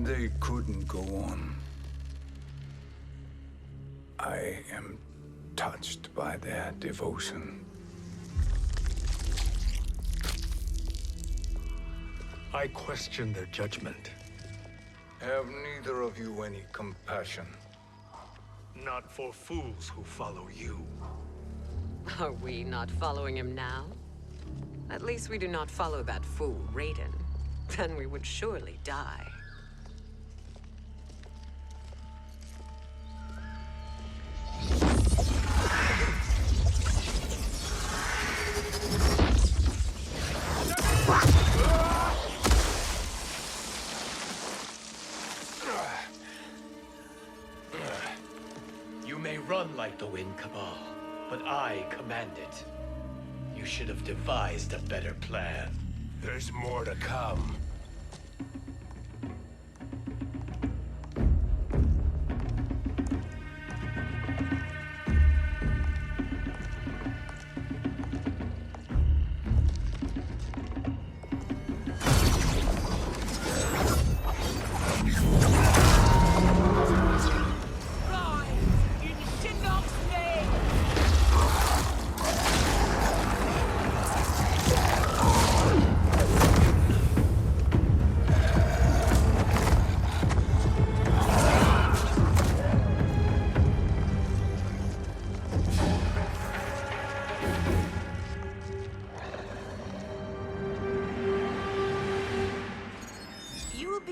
They couldn't go on. I am touched by their devotion. I question their judgment. Have neither of you any compassion? Not for fools who follow you. Are we not following him now? At least we do not follow that fool, Raiden. Then we would surely die. You may run like the wind, Cabal, but I command it. You should have devised a better plan. There's more to come.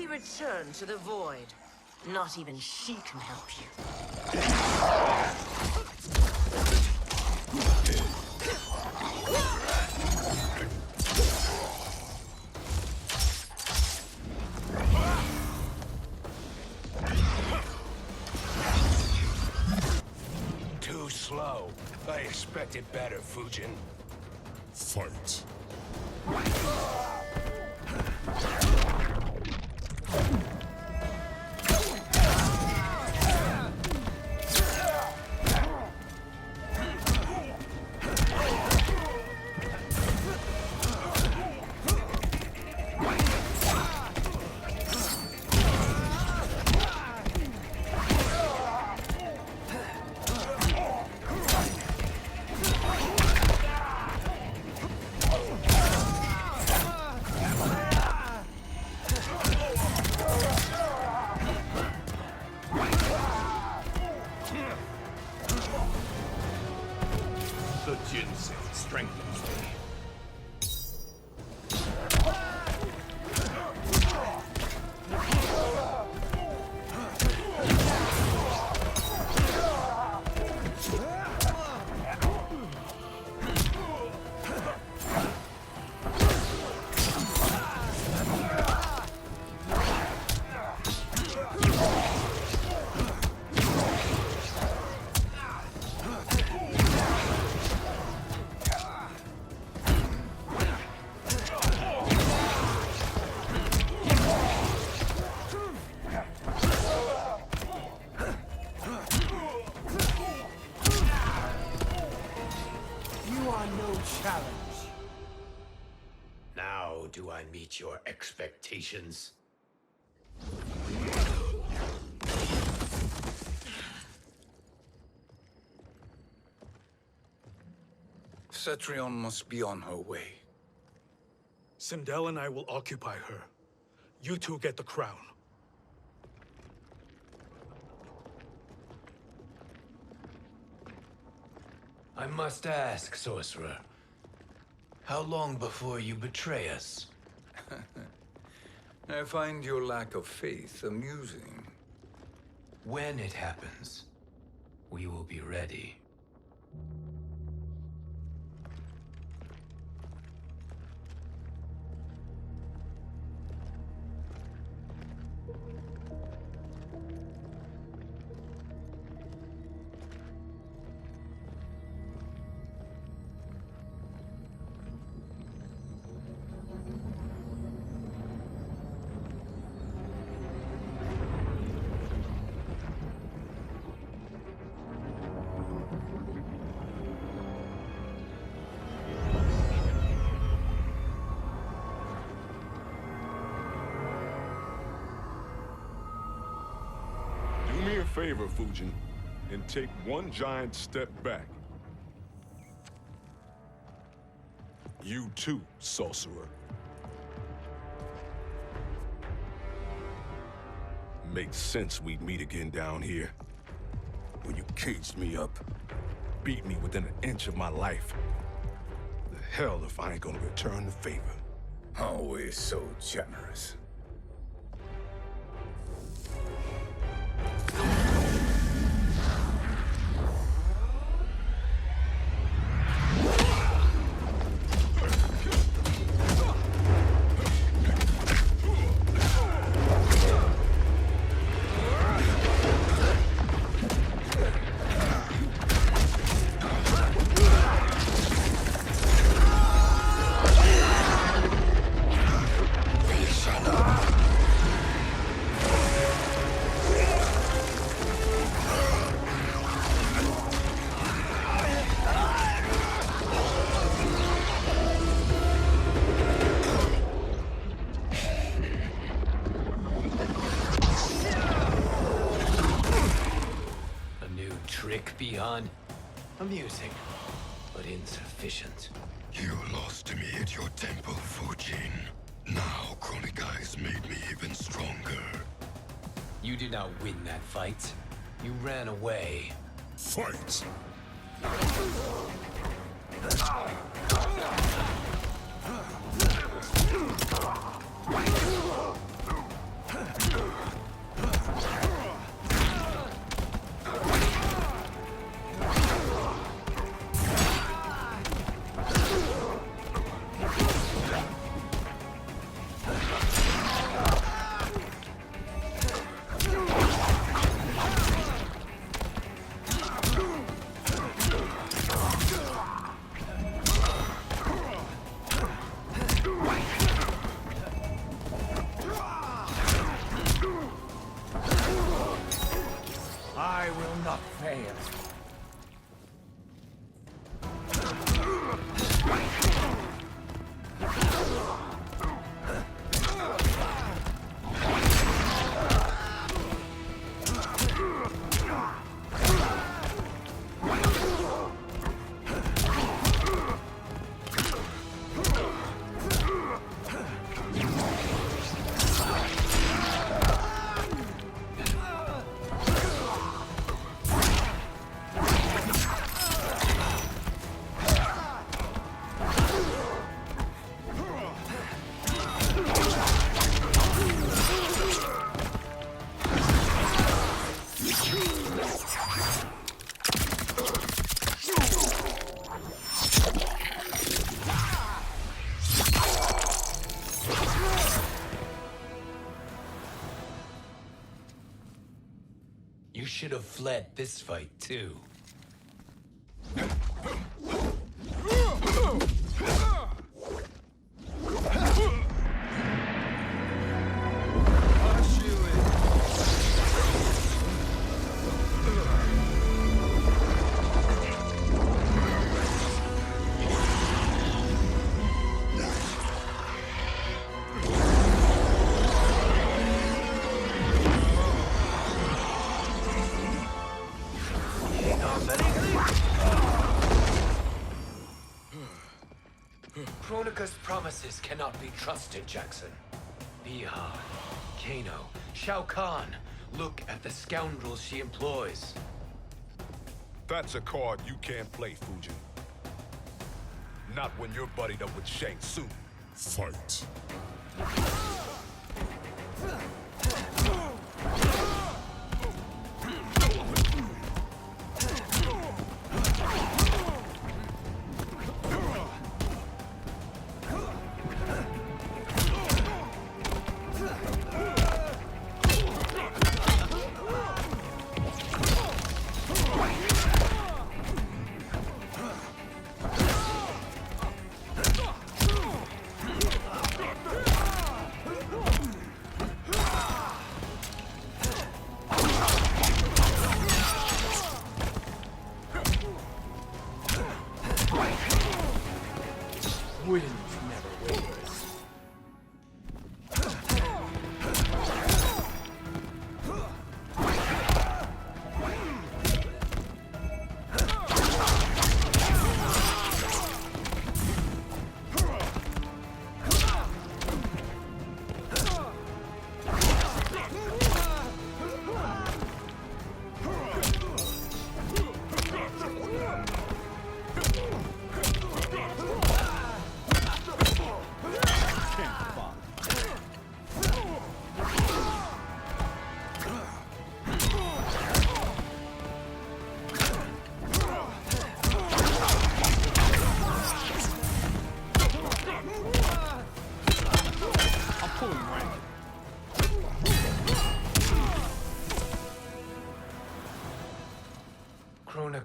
Return to the void. Not even she can help you. Too slow. I expected better, Fujin. Fight. The ginseng strengthens me. Challenge. Now do I meet your expectations? Cetrion must be on her way. Sindel and I will occupy her. You two get the crown. I must ask, sorcerer. How long before you betray us? I find your lack of faith amusing. When it happens, we will be ready. favor, Fujin, and take one giant step back. You too, sorcerer. Makes sense we'd meet again down here. When you caged me up, beat me within an inch of my life. The hell if I ain't gonna return the favor. Always so generous. Beyond amusing, but insufficient. You lost to me at your temple, Fujin. Now Chronic made me even stronger. You did not win that fight. You ran away. Fight! I will not fail. You should have fled this fight, too. Kronika's promises cannot be trusted, Jackson. Bihar, Kano, Shao Kahn. Look at the scoundrels she employs. That's a card you can't play, Fujin. Not when you're buddied up with Shang Tsung. Fight. Wind never wavers.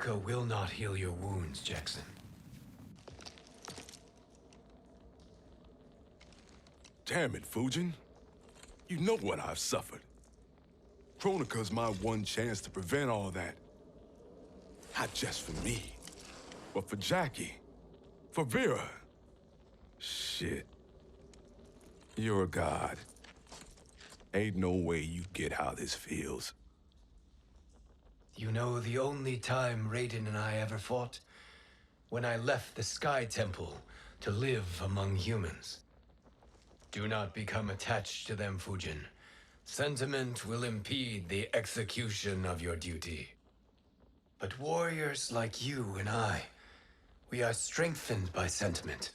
Kronika will not heal your wounds, Jackson. Damn it, Fujin. You know what I've suffered. Kronika's my one chance to prevent all that. Not just for me, but for Jackie, for Vera. Shit. You're a god. Ain't no way you get how this feels. You know the only time Raiden and I ever fought? When I left the Sky Temple to live among humans. Do not become attached to them, Fujin. Sentiment will impede the execution of your duty. But warriors like you and I, we are strengthened by sentiment.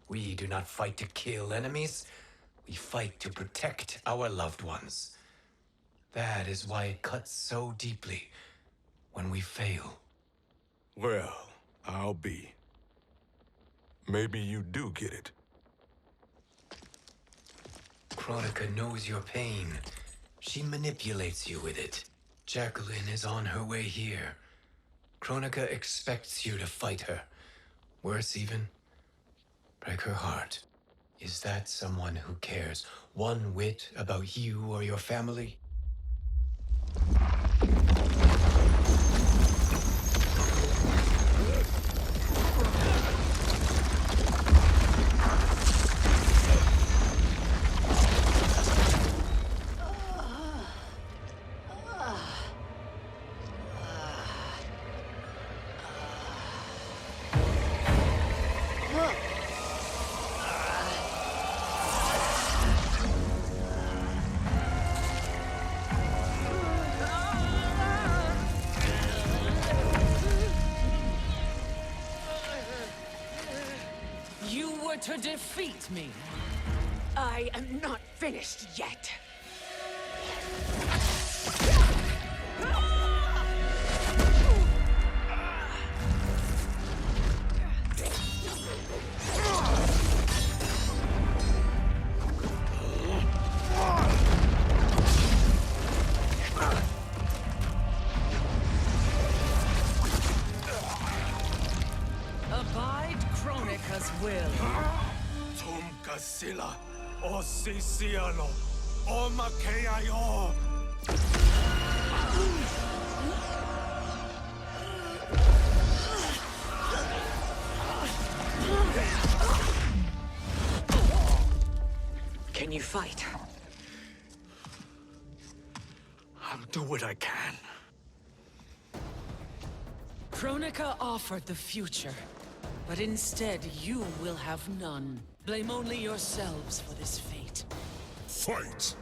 We do not fight to kill enemies. We fight to protect our loved ones. That is why it cuts so deeply when we fail. Well, I'll be. Maybe you do get it. Kronika knows your pain. She manipulates you with it. Jacqueline is on her way here. Kronika expects you to fight her. Worse even, break her heart. Is that someone who cares one whit about you or your family? To defeat me. I am not finished yet. Abide Kronika's will. Sila, o Sisiano, o Makeayo. Can you fight? I'll do what I can. Kronika offered the future, but instead you will have none. Blame only yourselves for this fate. Fight!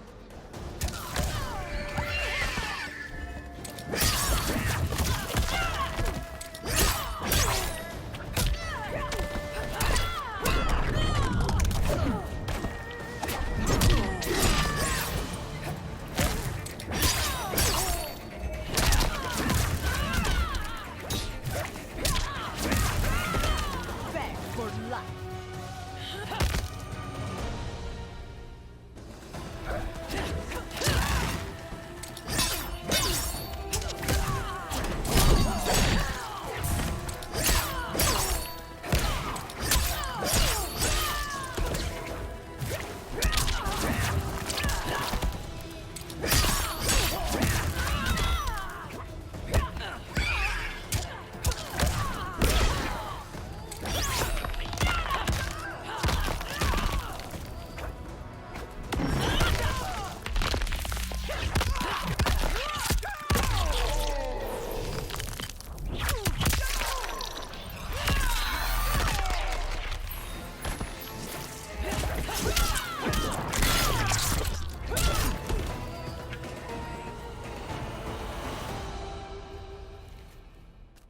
Beg for life.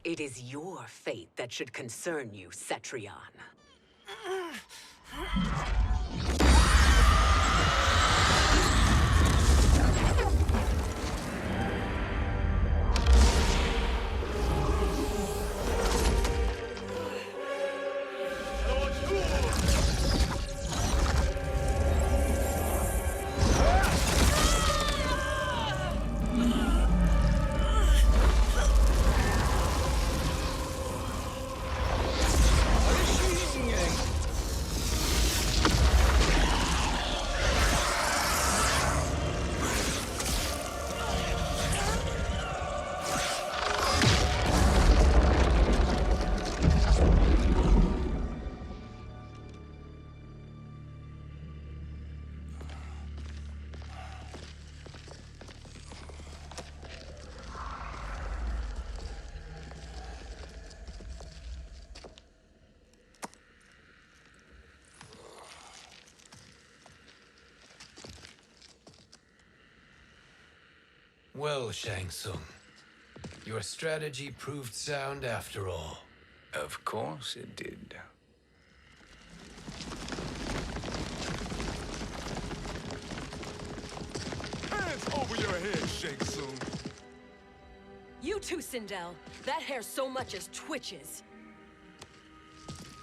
It is your fate that should concern you, Cetrion. Well, Shang Tsung, your strategy proved sound after all. Of course it did. Hands over your head, Shang Tsung. You too, Sindel. That hair so much as twitches.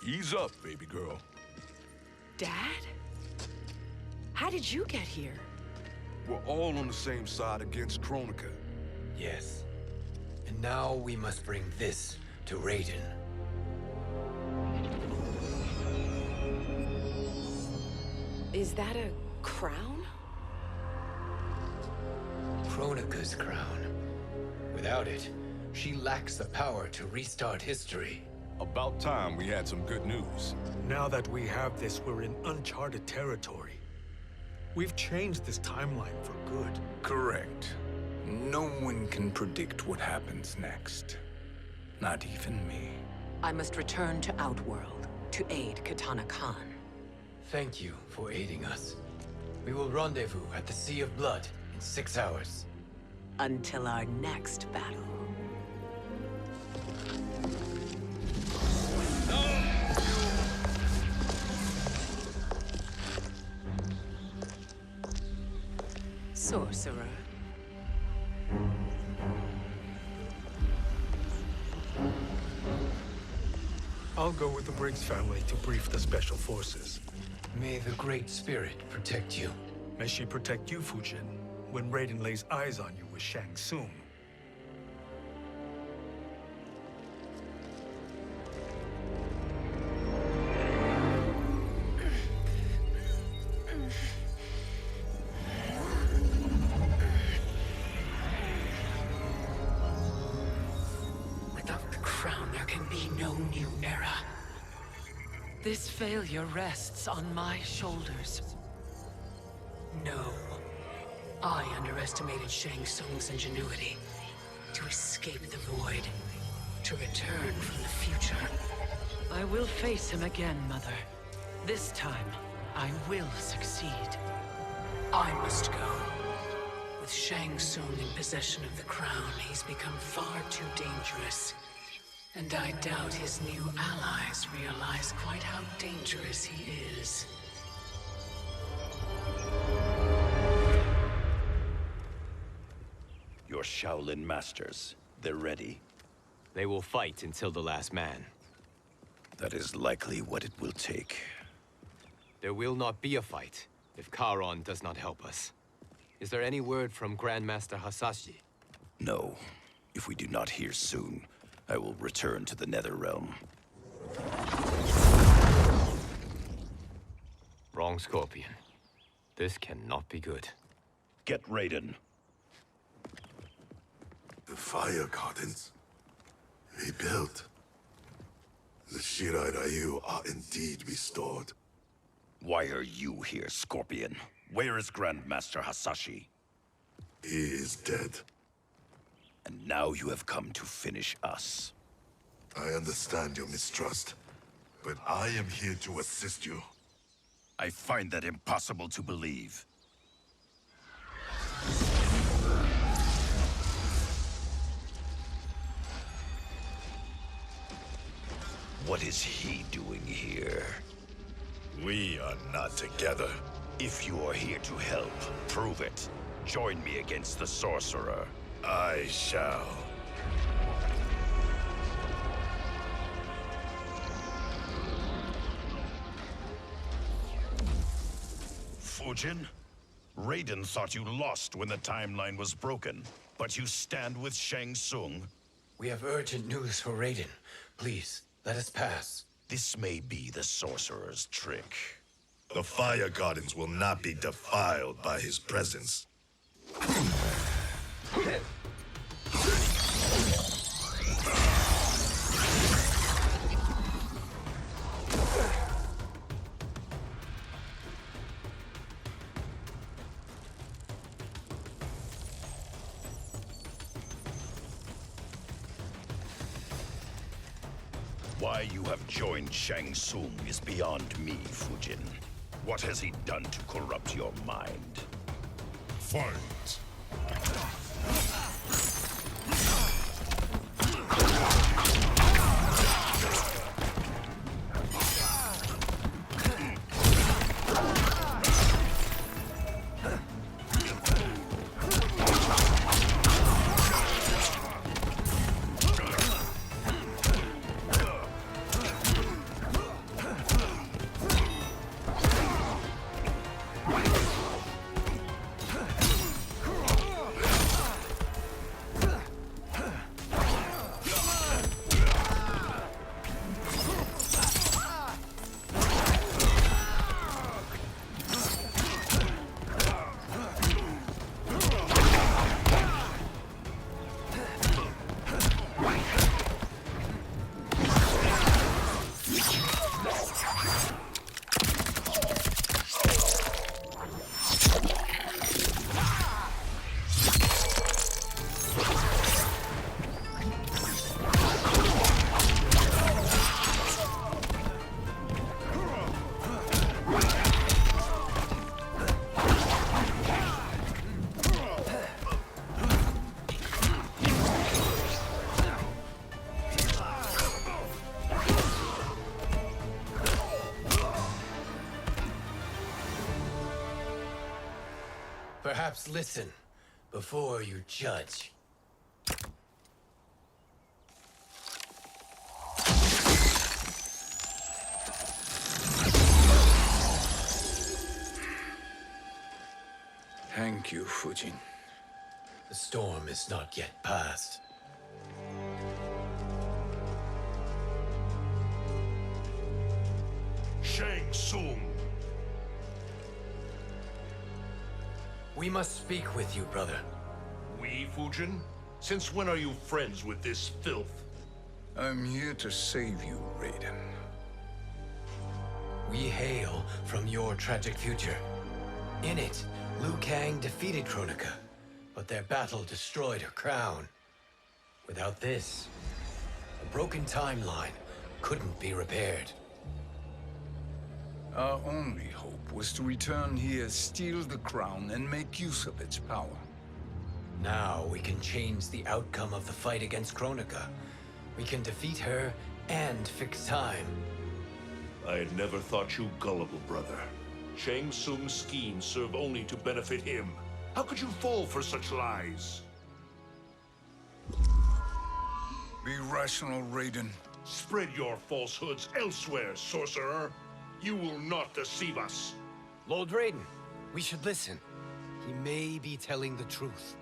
Ease up, baby girl. Dad? How did you get here? We're all on the same side against Kronika. Yes. And now we must bring this to Raiden. Is that a crown? Kronika's crown. Without it, she lacks the power to restart history. About time we had some good news. Now that we have this, we're in uncharted territory. We've changed this timeline for good. Correct. No one can predict what happens next. Not even me. I must return to Outworld to aid Katana Khan. Thank you for aiding us. We will rendezvous at the Sea of Blood in 6 hours. Until our next battle. Sorcerer. I'll go with the Briggs family to brief the Special Forces. May the Great Spirit protect you. May she protect you, Fujin, when Raiden lays eyes on you with Shang Tsung. Without the crown, there can be no new era. This failure rests on my shoulders. No. I underestimated Shang Tsung's ingenuity. To escape the void. To return from the future. I will face him again, Mother. This time, I will succeed. I must go. With Shang Tsung in possession of the crown, he's become far too dangerous. And I doubt his new allies realize quite how dangerous he is. Your Shaolin masters, they're ready. They will fight until the last man. That is likely what it will take. There will not be a fight if Charon does not help us. Is there any word from Grandmaster Hasashi? No. If we do not hear soon, I will return to the Netherrealm. Wrong, Scorpion. This cannot be good. Get Raiden. The fire gardens rebuilt. The Shirai Ryu are indeed restored. Why are you here, Scorpion? Where is Grandmaster Hasashi? He is dead. And now you have come to finish us. I understand your mistrust, but I am here to assist you. I find that impossible to believe. What is he doing here? We are not together. If you are here to help, prove it. Join me against the Sorcerer. I shall. Fujin? Raiden thought you lost when the timeline was broken, but you stand with Shang Tsung. We have urgent news for Raiden. Please, let us pass. This may be the Sorcerer's trick. The fire gardens will not be defiled by his presence. Why you have joined Shang Tsung is beyond me, Fujin. What has he done to corrupt your mind? Fight! Perhaps listen before you judge. Thank you, Fujin. The storm is not yet past. Shang Tsung! We must speak with you, brother. We, Fujin? Since when are you friends with this filth? I'm here to save you, Raiden. We hail from your tragic future. In it, Liu Kang defeated Kronika, but their battle destroyed her crown. Without this, a broken timeline couldn't be repaired. Our only hope was to return here, steal the crown, and make use of its power. Now we can change the outcome of the fight against Kronika. We can defeat her and fix time. I had never thought you gullible, brother. Shang Tsung's schemes serve only to benefit him. How could you fall for such lies? Be rational, Raiden. Spread your falsehoods elsewhere, sorcerer. You will not deceive us. Lord Raiden, we should listen. He may be telling the truth.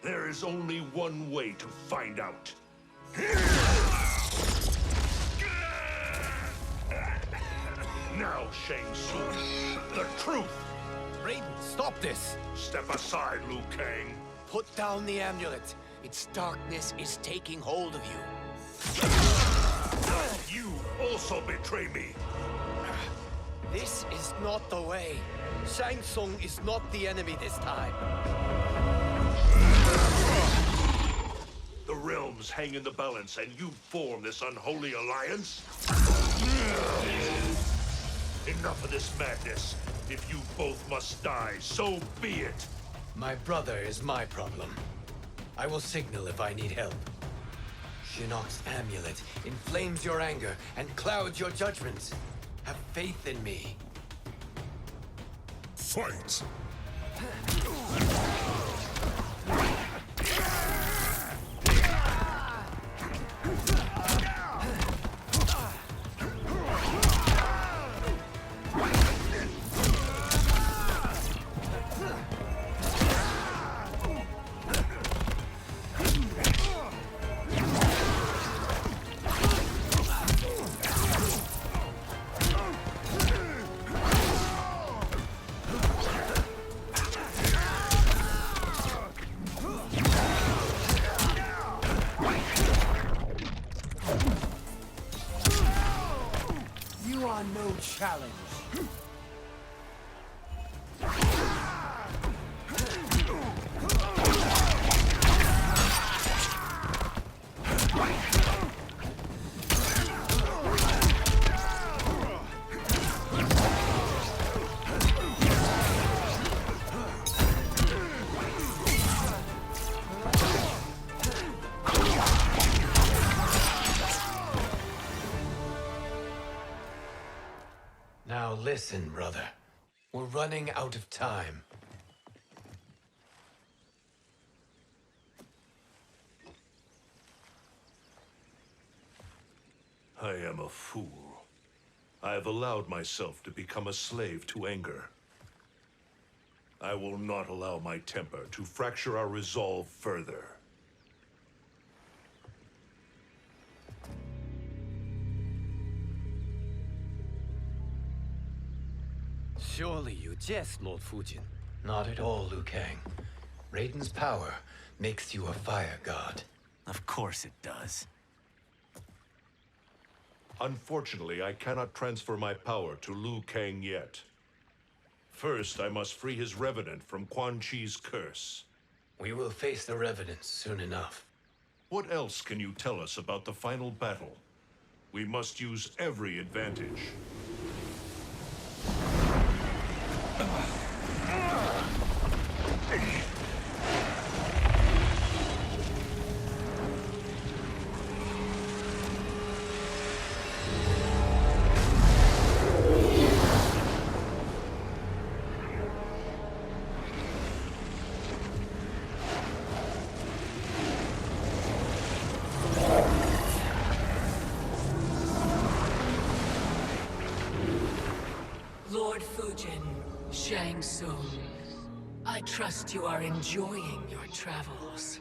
There is only one way to find out. Now, Shang Tsung, the truth! Raiden, stop this! Step aside, Liu Kang. Put down the amulet. Its darkness is taking hold of you. You also betray me. This is not the way. Shang Tsung is not the enemy this time. The realms hang in the balance, and you form this unholy alliance? Enough of this madness. If you both must die, so be it. My brother is my problem. I will signal if I need help. Shinnok's amulet inflames your anger and clouds your judgments. Have faith in me. Fight! You are no challenge. Now listen, brother. We're running out of time. I am a fool. I have allowed myself to become a slave to anger. I will not allow my temper to fracture our resolve further. Surely you jest, Lord Fujin. Not at all, Liu Kang. Raiden's power makes you a fire god. Of course it does. Unfortunately, I cannot transfer my power to Liu Kang yet. First, I must free his Revenant from Quan Chi's curse. We will face the Revenants soon enough. What else can you tell us about the final battle? We must use every advantage. Lord Fujin, Shang Tsung. I trust you are enjoying your travels.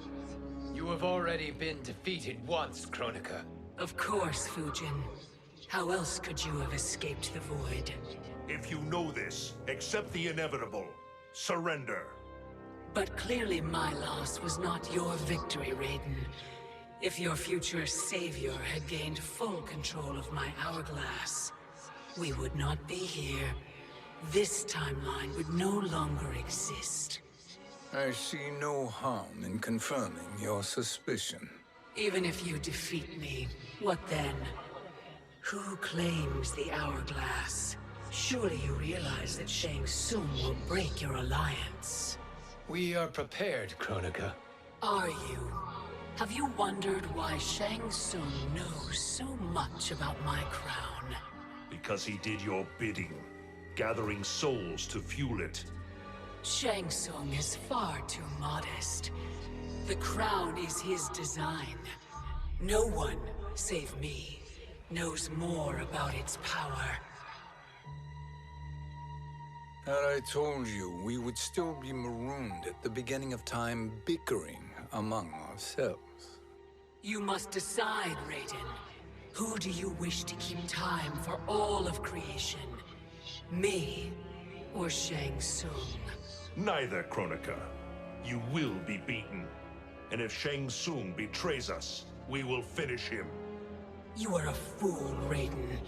You have already been defeated once, Kronika. Of course, Fujin. How else could you have escaped the void? If you know this, accept the inevitable. Surrender. But clearly my loss was not your victory, Raiden. If your future savior had gained full control of my hourglass, we would not be here. This timeline would no longer exist. I see no harm in confirming your suspicion. Even if you defeat me, what then? Who claims the hourglass? Surely you realize that Shang Tsung will break your alliance. We are prepared, Kronika. Are you? Have you wondered why Shang Tsung knows so much about my crown? Because he did your bidding, gathering souls to fuel it. Shang Tsung is far too modest. The crown is his design. No one, save me, knows more about its power. Had I told you, we would still be marooned at the beginning of time, bickering among ourselves. You must decide, Raiden. Who do you wish to keep time for all of creation? Me or Shang Tsung? Neither, Kronika. You will be beaten. And if Shang Tsung betrays us, we will finish him. You are a fool, Raiden.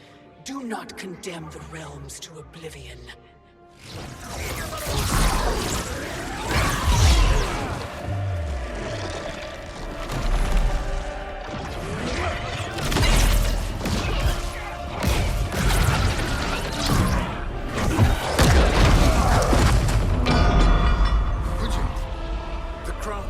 Do not condemn the realms to oblivion. The crown.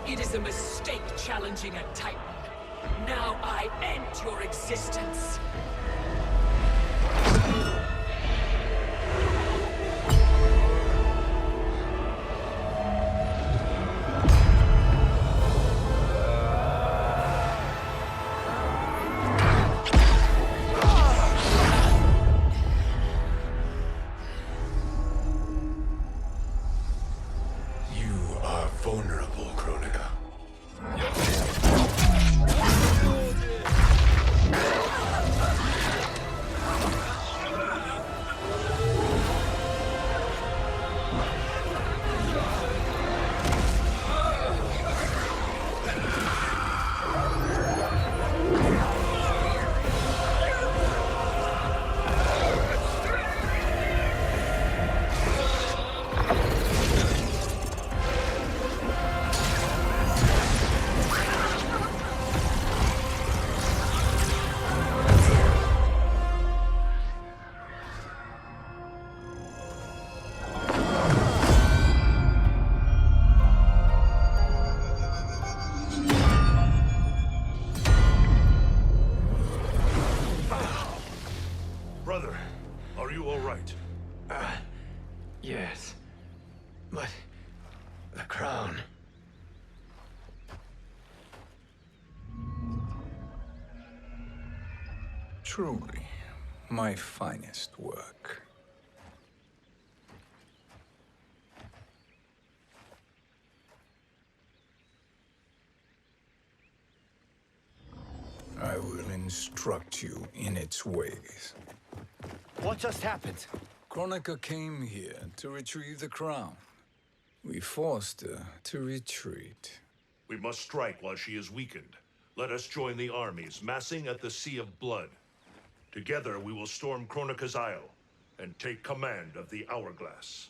It is a mistake challenging a Titan. Now I end your existence. You are vulnerable, Kronika. Brother, are you all right? Yes. But... the crown... Truly, my finest work. I will instruct you in its ways. What just happened? Kronika came here to retrieve the crown. We forced her to retreat. We must strike while she is weakened. Let us join the armies, massing at the Sea of Blood. Together we will storm Kronika's Isle and take command of the Hourglass.